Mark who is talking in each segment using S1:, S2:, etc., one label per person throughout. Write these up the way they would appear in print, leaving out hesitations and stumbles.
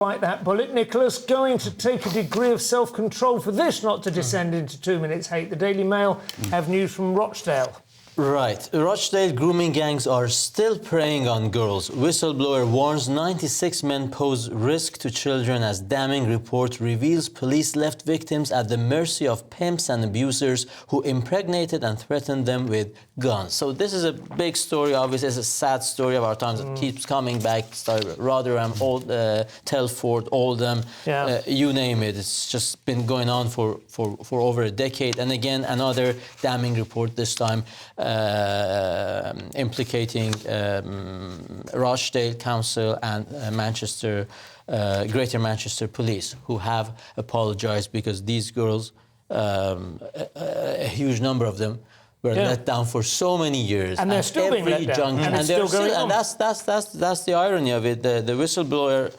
S1: Bite that bullet. Nicholas, going to take a degree of self-control for this not to descend into 2 minutes hate. The Daily Mail have news from Rochdale.
S2: Right. Rochdale grooming gangs are still preying on girls. Whistleblower warns 96 men pose risk to children as damning report reveals police left victims at the mercy of pimps and abusers who impregnated and threatened them with guns. So this is a big story, obviously. It's a sad story of our times. It keeps coming back. Rotherham, Telford, Oldham, you name it. It's just been going on for over a decade. And again, another damning report this time. Implicating Rochdale Council and Greater Manchester Police, who have apologized because these girls, a huge number of them, were let down for so many years,
S1: and they're still being let down,
S2: and they're still, and that's the irony of it. The whistleblower,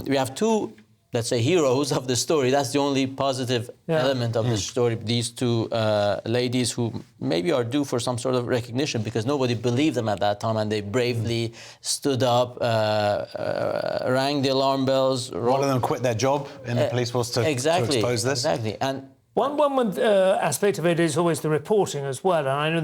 S2: we have two, let's say, heroes of the story. That's the only positive element of the story. These two ladies who maybe are due for some sort of recognition because nobody believed them at that time, and they bravely stood up, rang the alarm bells.
S3: One of them quit their job in the police force to expose this.
S1: Exactly. And one aspect of it is always the reporting as well. And I know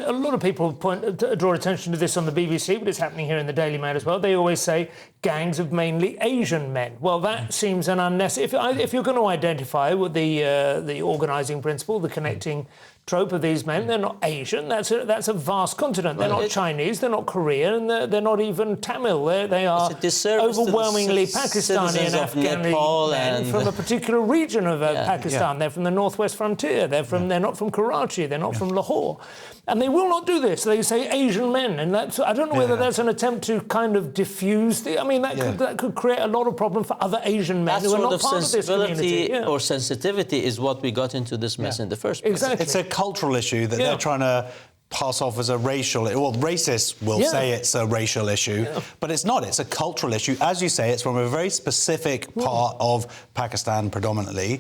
S1: a lot of people draw attention to this on the BBC, but it's happening here in the Daily Mail as well. They always say gangs of mainly Asian men. Well, that seems an unnecessary. If you're going to identify with the organising principle, the connecting trope of these men, they're not Asian. That's a vast continent. They're not Chinese. They're not Korean. They're not even Tamil. They are overwhelmingly Pakistani and Afghani men from a particular region of Pakistan. They're from the northwest frontier. They're not from Karachi. They're not from Lahore, and they will not do this. They say Asian men, and I don't know whether that's an attempt to kind of diffuse the. I mean, that could create a lot of problem for other Asian men who are not part of this community.
S2: Or sensitivity is what we got into this mess in the first place.
S1: Exactly.
S3: It's a cultural issue that they're trying to pass off as a racial... Well, racists will say it's a racial issue, but it's not. It's a cultural issue. As you say, it's from a very specific part of Pakistan predominantly.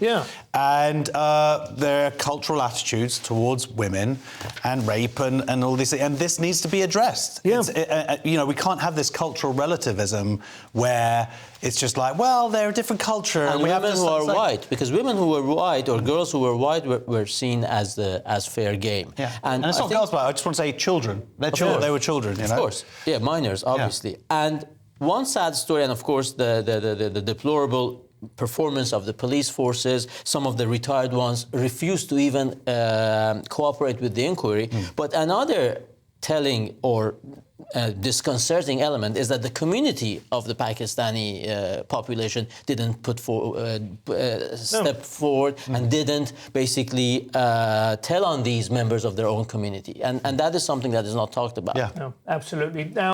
S3: And there are cultural attitudes towards women and rape and all these things. And this needs to be addressed. You know, we can't have this cultural relativism where it's just like, well, they're a different culture.
S2: And women who are white, because women who were white or girls who were white were seen as fair game.
S3: And it's not girls, but I just want to say children. They're children. They were children, you know?
S2: Of course. Yeah, minors, obviously. And one sad story, and of course the deplorable performance of the police forces. Some of the retired ones refused to even cooperate with the inquiry. But another telling or disconcerting element is that the community of the Pakistani population didn't step forward and didn't basically tell on these members of their own community. And that is something that is not talked about.
S1: No, absolutely. Now,